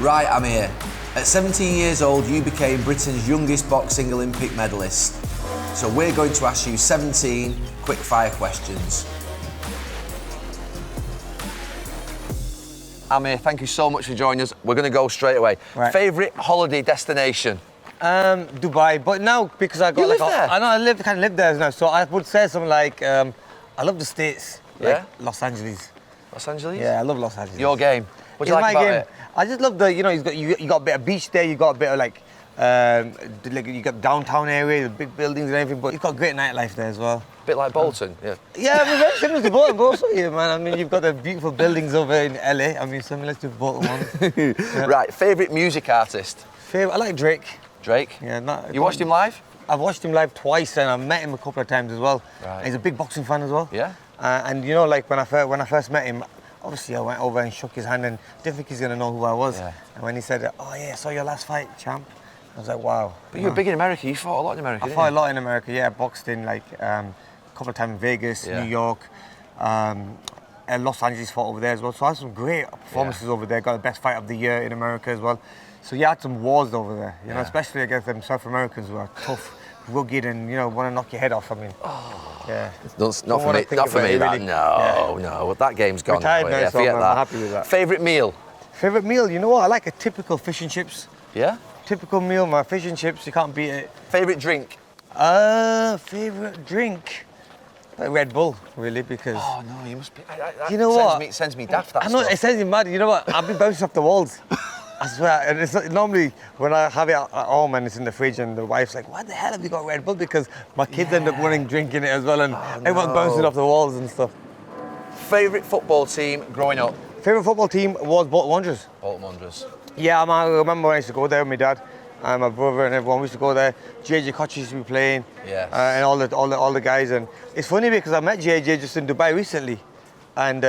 Right, Amir. At 17 years old, you became Britain's youngest boxing Olympic medalist. So we're going to ask you 17 quick-fire questions. Amir, thank you so much for joining us. We're going to go straight away. Right. Favourite holiday destination? Dubai, but now because I got You live there? I know I kind of live there now, so I would say something like I love the States, like Los Angeles. Los Angeles? Yeah, I love Los Angeles. Your game. What do you like about it? I just love you got a bit of beach there, you got a bit of like you got downtown area, the big buildings and everything, but you've got great nightlife there as well. A bit like Bolton, yeah. Yeah, I mean, very similar to Bolton, also here, man. I mean, you've got the beautiful buildings over in LA. I mean, similar to Bolton ones. Yeah. Right, favourite music artist? I like Drake. Drake? Yeah. You watched him live? I've watched him live twice, and I've met him a couple of times as well. Right. He's a big boxing fan as well. Yeah. And you know, like when I first met him, obviously I went over and shook his hand, and didn't think he's gonna know who I was. Yeah. And when he said, "Oh yeah, I saw your last fight, champ," I was like, "Wow." But you were big in America. You fought a lot in America. I fought a lot in America. Yeah, boxed in like a couple of times in Vegas, New York, and Los Angeles. Fought over there as well. So I had some great performances over there. Got the best fight of the year in America as well. So yeah, I had some wars over there. You know, especially against them South Americans who are tough, rugged, and want to knock your head off. I mean, yeah. Not for me. Not for me. That no. That game's gone. Retired now, so forget I'm that. happy with that. Favourite meal? Favourite meal? You know what? I like a typical fish and chips. Yeah. Typical meal, my fish and chips. You can't beat it. Favourite drink? Favourite drink? Like Red Bull, really, because. Oh no, you must be. You know what? It sends me daft. That I know stuff. it sends me mad. You know what? I've been bouncing off the walls. I swear. And it's not, normally when I have it at home and it's in the fridge and the wife's like, "Why the hell have you got Red Bull?" Because my kids end up running drinking it as well, and everyone's bouncing off the walls and stuff. Favourite football team growing up? Favourite football team was Bolton Wanderers. Bolton Wanderers. Yeah, I remember when I used to go there with my dad and my brother and everyone. We used to go there. JJ Koch used to be playing, and all the guys. And it's funny because I met JJ just in Dubai recently, and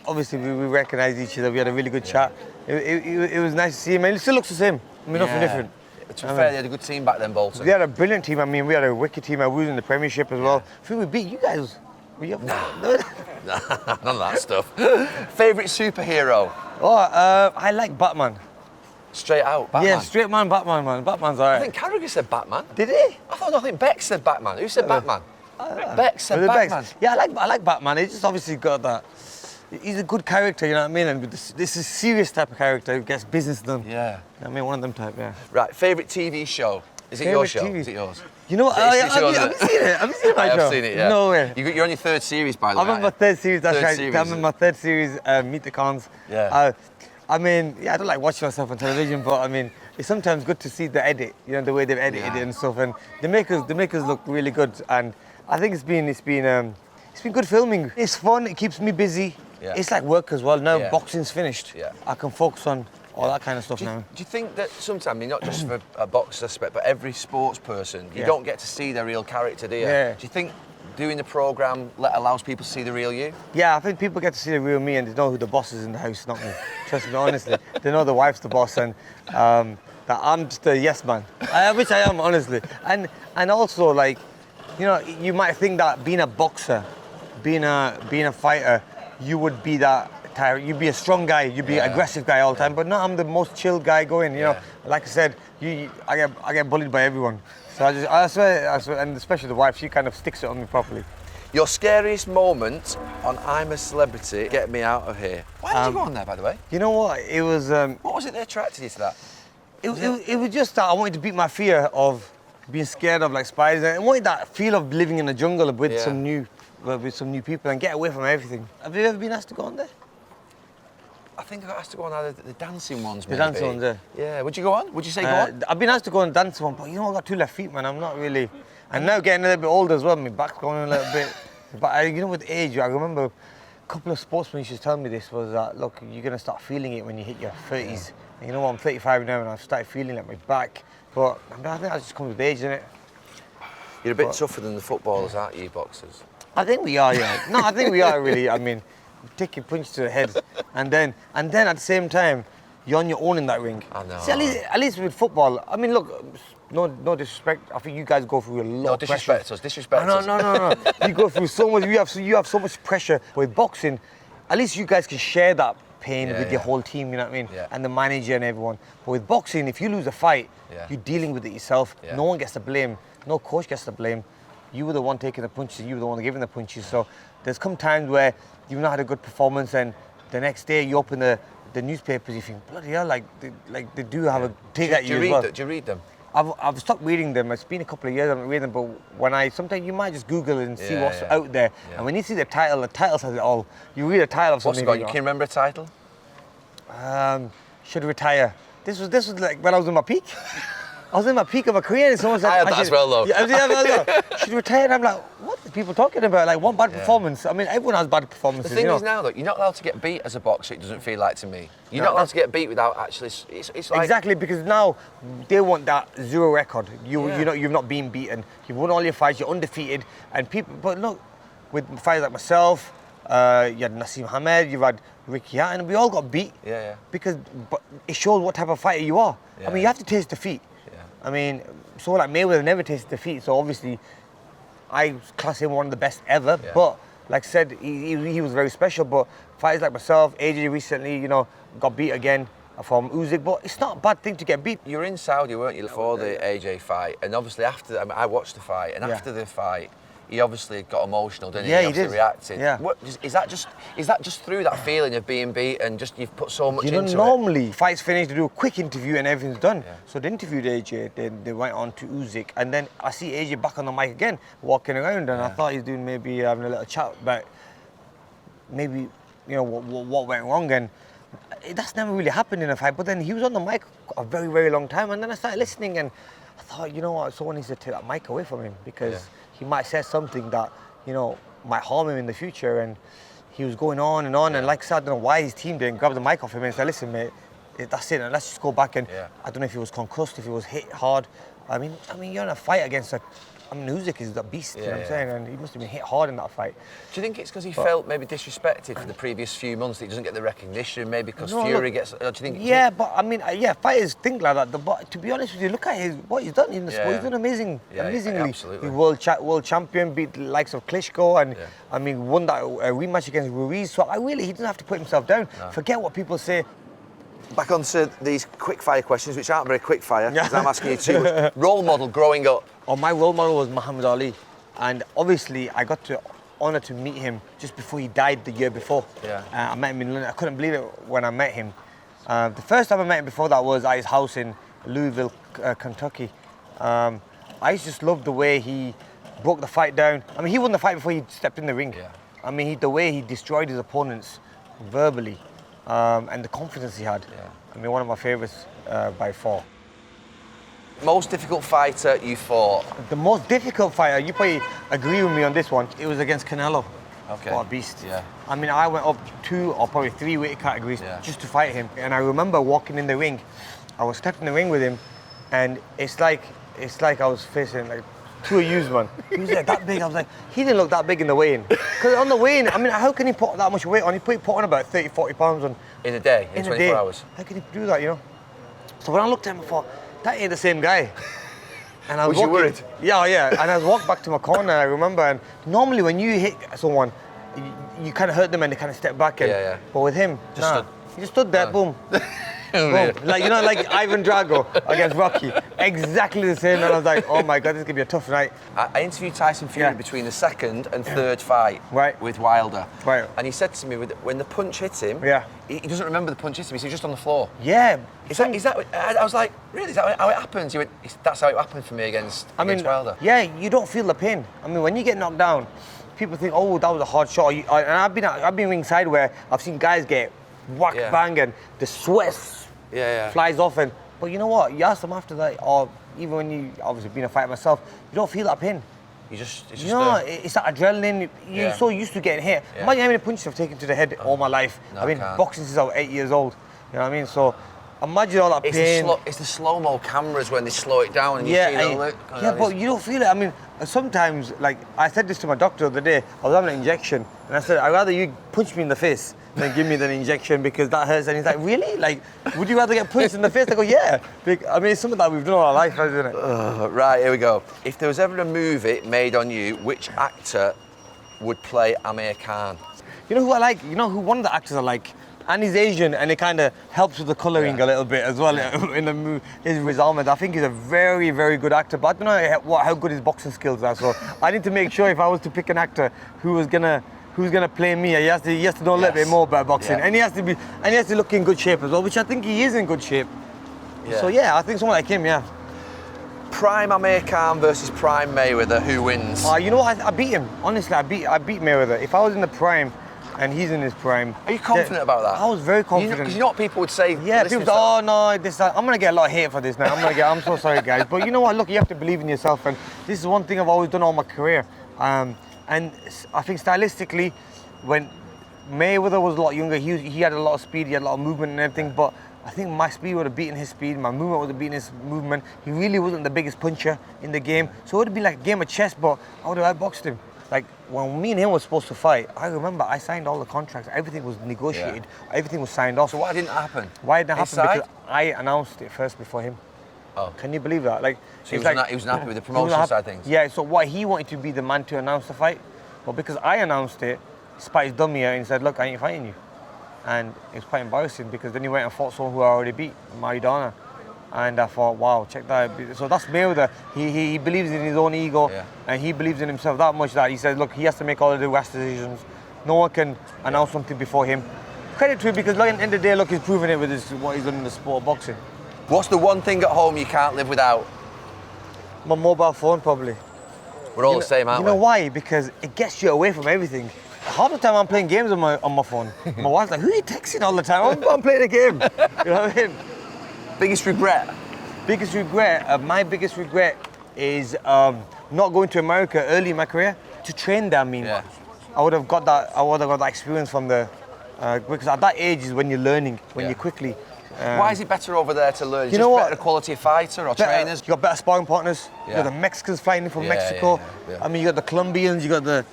obviously we recognised each other. We had a really good chat. It was nice to see him. And it still looks the same. I mean, nothing different. To be fair, they had a good team back then, Bolton. We had a brilliant team. I mean, we had a wicked team. I was in the Premiership as well. I think we beat you guys. Nah, none of that stuff. Favourite superhero? Oh, I like Batman. Straight out, Batman? Yeah, straight man, Batman, man. Batman's alright. I think Carragher said Batman. Did he? I think Beck said Batman. Who said Batman? Beck said Batman. Yeah, I like Batman. He's just obviously got that. He's a good character, you know what I mean? And this is a serious type of character who gets business done. Yeah. I mean, one of them type, yeah. Right, favourite TV show? Is it your show? Is it yours? You know what? Have you seen it? Have you seen my show? I've seen it, yeah. No way. You're on your third series, by the way. I'm on my third series, that's right. Series. I'm on my third series, Meet the Khans. Yeah. I mean, I don't like watching myself on television, but I mean, it's sometimes good to see the edit, the way they've edited it and stuff, and they make us look really good. And I think it's been good filming. It's fun. It keeps me busy. Yeah. It's like work as well. Now boxing's finished. Yeah. I can focus on all that kind of stuff now. Do you think that sometimes, not just for a boxer aspect, but every sports person, you don't get to see their real character, do you? Yeah. Do you think doing the programme allows people to see the real you? Yeah, I think people get to see the real me and they know who the boss is in the house, not me. Trust me, honestly. They know the wife's the boss and that I'm just a yes man, which I am, honestly. And also, like, you might think that being a boxer, being a fighter, you would be that type. You'd be a strong guy. You'd be an aggressive guy all the time. But no, I'm the most chill guy going. Like I said, I get bullied by everyone. So I swear, and especially the wife, she kind of sticks it on me properly. Your scariest moment on I'm a Celebrity, Get Me Out of Here. Why did you go on there, by the way? You know what? It was. What was it that attracted you to that? It was just that I wanted to beat my fear of being scared of like spiders, and I wanted that feel of living in a jungle with some new people and get away from everything. Have you ever been asked to go on there? I think I got asked to go on either the dancing ones, maybe. The dancing ones, yeah. Yeah, would you go on? Would you say go on? I've been asked to go on the dancing one, but I've got 2 left feet, man. I'm not really. And now getting a little bit older as well, my back's going a little bit. But with age, I remember a couple of sportsmen used to tell me this was that, look, you're going to start feeling it when you hit your 30s. And you know what, I'm 35 now and I've started feeling like my back. But I think that just comes with age, isn't it? You're a bit tougher than the footballers, aren't you, boxers? I think we are, yeah. No, I think we are really. I mean, take a punch to the head, and then at the same time, you're on your own in that ring. I know. See, at least with football, I mean, look, no disrespect. I think you guys go through a lot of pressure. Disrespect us. No. You go through so much. You have so much pressure. With boxing, at least you guys can share that pain with your whole team, you know what I mean? Yeah. And the manager and everyone. But with boxing, if you lose a fight, you're dealing with it yourself. Yeah. No one gets the blame. No coach gets the blame. You were the one taking the punches. You were the one giving the punches. So there's come times where you've not had a good performance, and the next day you open the newspapers, you think, bloody hell, they do have a dig at you as well. Do you read them? I've stopped reading them. It's been a couple of years I haven't read them, but sometimes you might just Google and see what's out there. Yeah. And when you see the title says it all. You read a title of something. What's it got? You can remember a title? Should retire. This was like when I was in my peak. I was in my peak of my career, and someone said, I had that as well, though. Yeah, should retire. And I'm like, what are people talking about? Like, one bad performance. I mean, everyone has bad performances. The thing is now, though, you're not allowed to get beat as a boxer, it doesn't feel like to me. You're not allowed to get beat without actually... It's like... Exactly, because now they want that 0 record. You've not been beaten. You've won all your fights, you're undefeated. And people... But look, with fighters like myself, you had Nassim Hamed, you've had Ricky Hatton, we all got beat. Yeah. Because it shows what type of fighter you are. Yeah. I mean, you have to taste defeat. I mean, someone like Mayweather never tasted defeat, so obviously I class him one of the best ever. Yeah. But like I said, he was very special. But fighters like myself, AJ recently, got beat again from Usyk. But it's not a bad thing to get beat. You were in Saudi, weren't you, for the AJ fight? And obviously after, I watched the fight, and after the fight, he obviously got emotional, didn't he? Yeah, He he did. reacted. Yeah. Is that just through that feeling of being beat and just you've put so much into it? Normally fights finished, they do a quick interview and everything's done. Yeah. So they interviewed AJ, then they went on to Usyk, and then I see AJ back on the mic again, walking around, and I thought he's doing maybe having a little chat about maybe what went wrong, and that's never really happened in a fight. But then he was on the mic a very, very long time, and then I started listening, and I thought, you know what, someone needs to take that mic away from him, because he might say something that might harm him in the future. And he was going on and on, and like I said, I don't know why his team didn't grab the mic off him and say, listen, mate, that's it, and let's just go back. And I don't know if he was concussed, if he was hit hard. I mean, you're in a fight against Usyk is a beast, you know what I'm saying, and he must have been hit hard in that fight. Do you think it's because he felt maybe disrespected for the previous few months that he doesn't get the recognition, maybe because Fury gets... Do you think... Yeah, but I mean, fighters think like that, but to be honest with you, look at what he's done in the sport. He's done amazingly. Absolutely. He's world champion, beat the likes of Klitschko, and I mean, won that rematch against Ruiz, so he doesn't have to put himself down. No. Forget what people say. Back onto these quick fire questions, which aren't very quick fire, because I'm asking you too much. Role model growing up? Oh, my role model was Muhammad Ali, and obviously I got the honour to meet him just before he died the year before. I met him in London. I couldn't believe it when I met him. The first time I met him before that was at his house in Louisville, Kentucky. I used to just love the way he broke the fight down. I mean, he won the fight before he stepped in the ring. I mean, the way he destroyed his opponents verbally. And the confidence he had. I mean, one of my favourites by far. Most difficult fighter you fought? The most difficult fighter, you probably agree with me on this one, it was against Canelo. Okay. What a beast. I mean, I went up 2 or probably 3 weight categories just to fight him. And I remember walking in the ring, I was stepping in the ring with him, and it's like I was facing like 2 of yous, man. He was like that big. I was like, he didn't look that big in the weigh-in. Because on the weigh-in, I mean, how can he put that much weight on? He put on about 30, 40 pounds on. In a day, in 24 hours? How can he do that, So when I looked at him, I thought, that ain't the same guy. And I was you worried? Yeah. And I walked back to my corner, I remember, and normally when you hit someone, you kind of hurt them and they kind of step back. And, But with him, he just stood there, boom. Boom. Like Ivan Drago against Rocky. Exactly the same. And I was like, oh my God, this is going to be a tough night. I interviewed Tyson Fury between the second and third fight with Wilder. And he said to me, when the punch hit him, he doesn't remember the punch hit him, he's just on the floor. Yeah. Is that, I was like, really, is that how it happens? He went, that's how it happened for me against Wilder. Yeah, you don't feel the pain. I mean, when you get knocked down, people think, oh, that was a hard shot. And I've been ringside where I've seen guys get whack, bang, and the sweat flies off. But you know what? You ask them after that, or even when you obviously been a fighter myself, you don't feel that pain. It's that adrenaline. You're so used to getting hit. Imagine how many punches I've taken to the head all my life. No, I've been boxing since I was 8 years old. You know what I mean? So imagine all that pain. It's the slow-mo cameras when they slow it down and you see the look. But you don't feel it. I mean, sometimes, like I said this to my doctor the other day, I was having an injection, and I said, I'd rather you punch me in the face than give me the injection because that hurts. And he's like, really? Like, would you rather get punched in the face? I go, yeah. I mean, it's something that we've done all our life, isn't it? Right, here we go. If there was ever a movie made on you, which actor would play Amir Khan? You know who I like? You know who one of the actors I like? and he's Asian, and it kind of helps with the colouring a little bit as well in the his armour. I think he's a very, very good actor, but I don't know how good his boxing skills are. So I need to make sure if I was to pick an actor who's gonna play me, he has to know a little bit more about boxing, and he has to look in good shape as well, which I think he is in good shape. So yeah, I think someone like him, yeah. Prime Amir Khan versus Prime Mayweather, who wins? You know what? I beat him. Honestly, I beat Mayweather. If I was in the prime and he's in his prime. Are you confident about that? I was very confident. Because you know what people would say? Yeah, people say, oh no, this. I'm gonna get a lot of hate for this now. I'm so sorry, guys. But you know what? Look, you have to believe in yourself, and this is one thing I've always done all my career. And I think stylistically, when Mayweather was a lot younger, he had a lot of speed, he had a lot of movement and everything. But I think my speed would have beaten his speed, my movement would have beaten his movement. He really wasn't the biggest puncher in the game, so it would have been like a game of chess. But I would have outboxed him. Like, when me and him were supposed to fight, I remember I signed all the contracts, everything was negotiated, everything was signed off. So why didn't it happen? Why didn't it happen? Because I announced it first before him. Oh. Can you believe that? Like, so he was happy with the promotion side of things? Yeah, so why he wanted to be the man to announce the fight, but because I announced it, he spat his dummy out and said, look, I ain't fighting you. And it was quite embarrassing because then he went and fought someone who I already beat, Maidana. And I thought, wow, check that out. So that's Mayweather. He believes in his own ego, and he believes in himself that much that he says, look, he has to make all of the rash decisions. No one can announce something before him. Credit to him, because at the end of the day, look, he's proven it with what he's done in the sport of boxing. What's the one thing at home you can't live without? My mobile phone, probably. We're all the same, aren't we? You know why? Because it gets you away from everything. Half the time I'm playing games on my phone. My wife's like, who are you texting all the time? I'm playing a game. You know what I mean? Biggest regret? Biggest regret? My biggest regret is not going to America early in my career to train there. I mean, I would have got that experience from because at that age is when you're learning, when you're quickly. Why is it better over there to learn? You know what? Better quality of fighter or trainers? You got better sparring partners. You got the Mexicans flying in from Mexico. I mean, you got the Colombians. You got the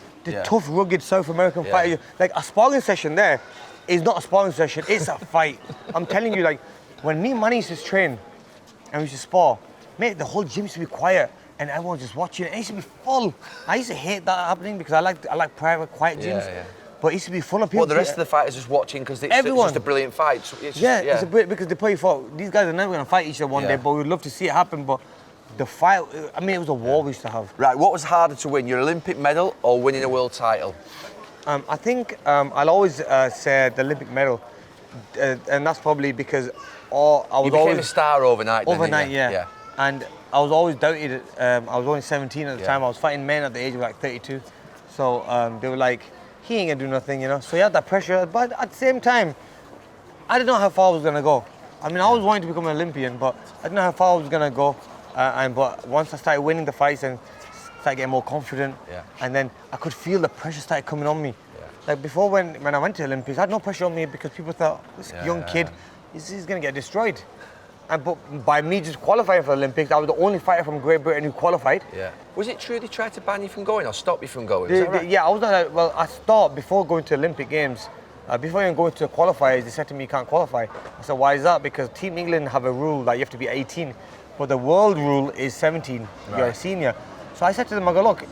tough, rugged South American fighters. Like, a sparring session there is not a sparring session. It's a fight. I'm telling you, like, when me and Manny used to train and we used to spar, mate, the whole gym used to be quiet and everyone was just watching. It used to be full. I used to hate that happening because I like private, quiet gyms. But it used to be full of people. Well, the rest of the fighters just watching because it's just a brilliant fight. So it's it's a brilliant, because they probably thought these guys are never going to fight each other one day, but we'd love to see it happen. But the fight, I mean, it was a war we used to have. Right, what was harder to win, your Olympic medal or winning a world title? I think I'll always say the Olympic medal, and that's probably because you became a star overnight. Overnight, yeah. And I was always doubted. I was only 17 at the time. I was fighting men at the age of like 32. So they were like, he ain't gonna do nothing, you know. So you had that pressure, but at the same time, I didn't know how far I was gonna go. I mean, I always wanted to become an Olympian, but I didn't know how far I was gonna go. But once I started winning the fights and started getting more confident, and then I could feel the pressure started coming on me. Like before, when I went to the Olympics, I had no pressure on me because people thought, this young kid, he's gonna get destroyed. But by me just qualifying for the Olympics, I was the only fighter from Great Britain who qualified. Was it true they tried to ban you from going or stop you from going? Is that right? Yeah, I was like, well, I stopped before going to Olympic Games. Before even going to the qualifiers, they said to me, you can't qualify. I said, why is that? Because Team England have a rule that you have to be 18, but the world rule is 17. You're a senior. So I said to them, I go, look,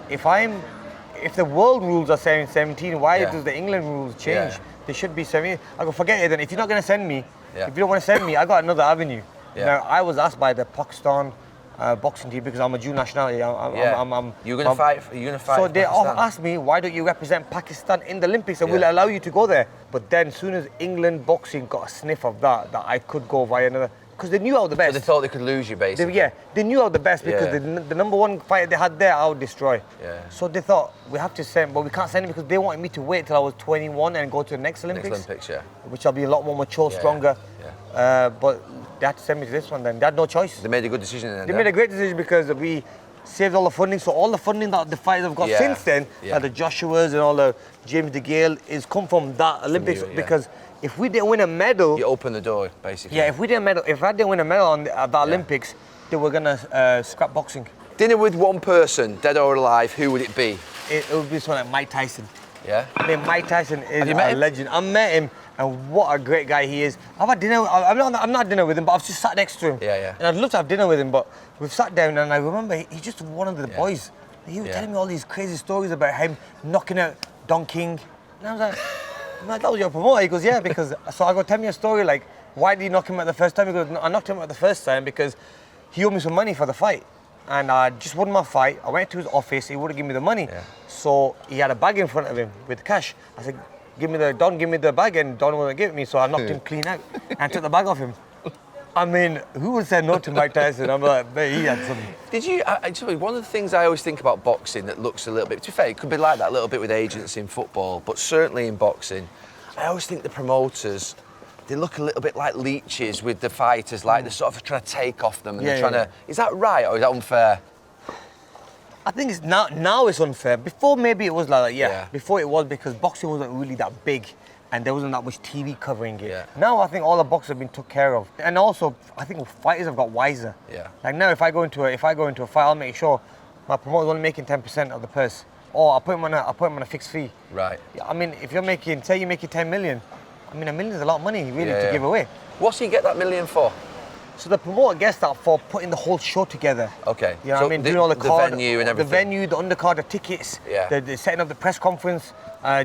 if the world rules are saying 17, why does the England rules change? They should be 17. I go, forget it then. If you're not going to send me, if you don't want to send me, I got another avenue. Now, I was asked by the Pakistan boxing team because I'm a dual nationality. You're going to fight. So they asked me, why don't you represent Pakistan in the Olympics and we'll allow you to go there? But then, as soon as England boxing got a sniff of that I could go via another. Because they knew I was the best. So they thought they could lose you, basically. They knew I was the best because the number one fighter they had there, I would destroy. So they thought, we have to send, but we can't send him because they wanted me to wait till I was 21 and go to the next Olympics. Which I'll be a lot more mature, stronger. But they had to send me to this one then. They had no choice. They made a good decision then. They made a great decision because we saved all the funding. So all the funding that the fighters have got since then, like the Joshuas and all the James DeGale, is come from that Olympics because if we didn't win a medal, you open the door, basically. Yeah, if I didn't win a medal at the Olympics, they were gonna scrap boxing. Dinner with one person, dead or alive, who would it be? It would be someone like Mike Tyson. Yeah. I mean, Mike Tyson is a legend. I met him, and what a great guy he is. I've had dinner. I'm not dinner with him, but I've just sat next to him. And I'd love to have dinner with him, but we've sat down, and I remember he's just one of the boys. He was telling me all these crazy stories about him knocking out Don King, and I was like, Man, that was your promoter. He goes, yeah, because, so I go, tell me a story, like, why did you knock him out the first time? He goes, no, I knocked him out the first time because he owed me some money for the fight. And I just won my fight. I went to his office, he wouldn't give me the money. Yeah. So he had a bag in front of him with cash. I said, give me the bag, and Don wouldn't give it me, so I knocked him clean out and took the bag off him. I mean, who would say no to Mike Tyson? I'm like, but he had some. Did you, one of the things I always think about boxing that looks a little bit, to be fair, it could be like that a little bit with agents in football, but certainly in boxing, I always think the promoters, they look a little bit like leeches with the fighters, like they're sort of trying to take off them and they're trying to, is that right or is that unfair? I think it's now it's unfair. Before maybe it was like that, yeah. Before it was because boxing wasn't really that big and there wasn't that much TV covering it. Yeah. Now I think all the boxers have been took care of. And also I think fighters have got wiser. Yeah. Like now if I go into a fight, I'll make sure my promoter's only making 10% of the purse. Or I'll put him on a fixed fee. Right. I mean, if you're making, say you're making 10 million, I mean, $1 million is a lot of money, really, to give away. What's he get that $1 million for? So the promoter gets that for putting the whole show together. Okay. You know what I mean? Doing all the venue and everything. The venue, the undercard, the tickets, the setting up the press conference,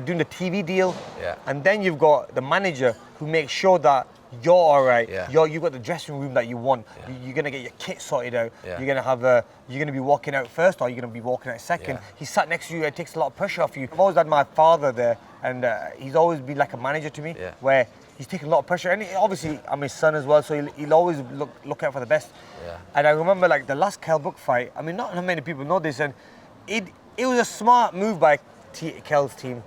doing the TV deal. Yeah. And then you've got the manager who makes sure that you're all right. Yeah. You've got the dressing room that you want. Yeah. You're gonna get your kit sorted out. Yeah. You're gonna be walking out first, or you're gonna be walking out second. Yeah. He sat next to you. It takes a lot of pressure off you. I've always had my father there, and he's always been like a manager to me, where he's taking a lot of pressure. And obviously, I'm his son as well, so he'll always look out for the best. Yeah. And I remember like the last Kell Brook fight. I mean, not many people know this, and it was a smart move by Kell's team.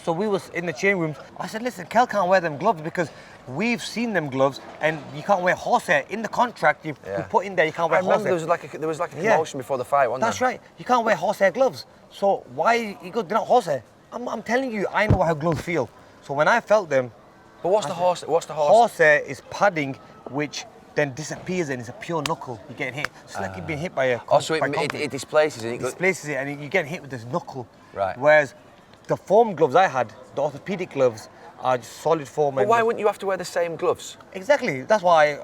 So we was in the change rooms. I said, listen, Kell can't wear them gloves because we've seen them gloves, and you can't wear horsehair. In the contract, you put in there you can't wear horsehair. I remember there was like a commotion before the fight, wasn't there? That's right. You can't wear horsehair gloves. So why? He goes, they're not horsehair. I'm telling you, I know how gloves feel. So when I felt them. But what's the horse? Horsehair is padding, which then disappears and it's a pure knuckle. You're getting hit. It's like you're being hit by a. So it displaces it. It displaces it, and you get hit with this knuckle. Right. Whereas the foam gloves I had, the orthopedic gloves, are just solid foam. But why wouldn't you have to wear the same gloves? Exactly. That's why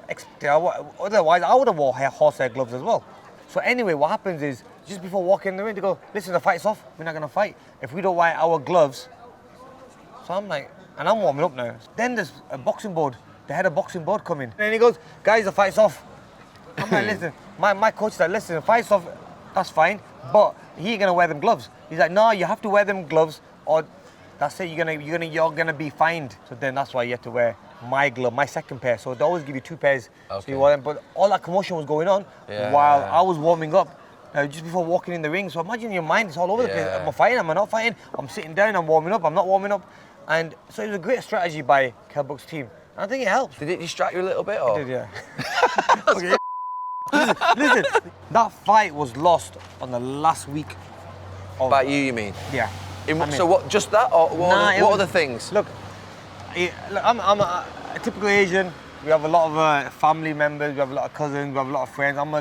otherwise I would have worn horsehair gloves as well. So anyway, what happens is just before walking in the ring, they go, listen, the fight's off. We're not gonna fight if we don't wear our gloves. So I'm like, and I'm warming up now. Then there's a boxing board. They had a boxing board coming. And he goes, guys, the fight's off. I'm like, listen, my coach said, listen, the fight's off, that's fine, but he ain't gonna wear them gloves. He's like, no, you have to wear them gloves, or that's it, you're gonna be fined. So then that's why you have to wear my glove, my second pair. So they always give you two pairs. Okay. So you wear them. But all that commotion was going on while I was warming up. Just before walking in the ring. So imagine your mind is all over the place. Am I fighting? Am I not fighting? I'm sitting down, I'm warming up, I'm not warming up. And so it was a great strategy by Kell Brook's team. And I think it helped. Did it distract you a little bit? Or? It did, yeah. Okay. Listen, that fight was lost on the last week. By you mean? Yeah. So what, just that, or what other things? Look, I'm a typical Asian. We have a lot of family members, we have a lot of cousins, we have a lot of friends. I'm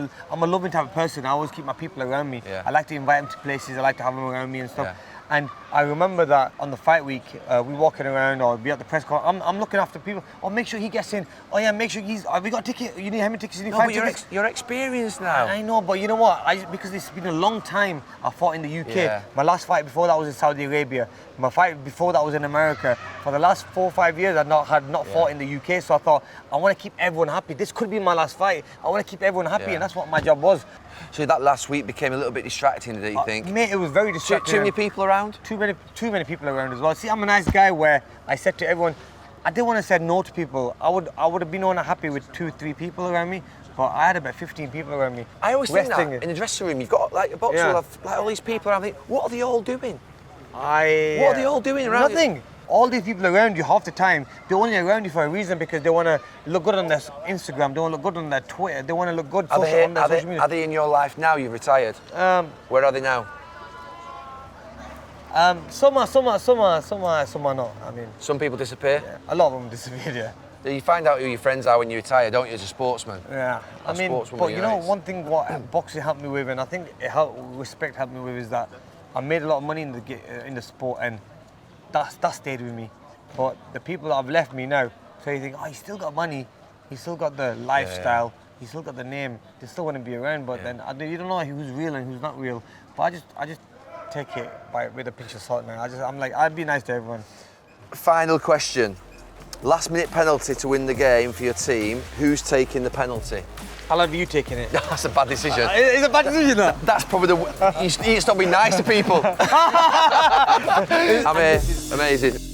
a loving type of person. I always keep my people around me. Yeah. I like to invite them to places, I like to have them around me and stuff. Yeah. And I remember that on the fight week, we walking around or be at the press conference, I'm looking after people. Oh, make sure he gets in. Oh yeah, make sure have we got a ticket? You need how many tickets? You need 5 tickets? You're experienced now. I know, but you know what? Because it's been a long time I fought in the UK. Yeah. My last fight before that was in Saudi Arabia. My fight before that was in America. For the last 4 or 5 years, I'd not fought in the UK, so I thought, I want to keep everyone happy. This could be my last fight. I want to keep everyone happy, and that's what my job was. So that last week became a little bit distracting, do you think? Mate, it was very distracting. Too many people around? Too many people around as well. See, I'm a nice guy where I said to everyone, I didn't want to say no to people. I would have been unhappy with 2 or 3 people around me, but I had about 15 people around me. I always think that in the dressing room, you've got like a box full of like all these people around. I think, what are they all doing? What are they all doing around? Nothing. All these people around you, half the time, they're only around you for a reason because they want to look good on their Instagram, they want to look good on their Twitter, they want to look good on their social media. Are they in your life now? You've retired. Where are they now? Some are not. I mean, some people disappear. Yeah, a lot of them disappeared. Yeah. You find out who your friends are when you retire, don't you, as a sportsman? Yeah. I mean, but you know, one thing what boxing helped me with, and I think respect helped me with, is that I made a lot of money in the sport, and that stayed with me. But the people that have left me now, so you think, oh, he's still got money, he's still got the lifestyle, he's still got the name, they still want to be around, but then you don't know who's real and who's not real. But I just take it with a pinch of salt now. I'm like, I'd be nice to everyone. Final question. Last minute penalty to win the game for your team. Who's taking the penalty? I'll have you taking it. That's a bad decision. It's a bad decision, that. That's probably the. You need to stop being nice to people. Amir, amazing.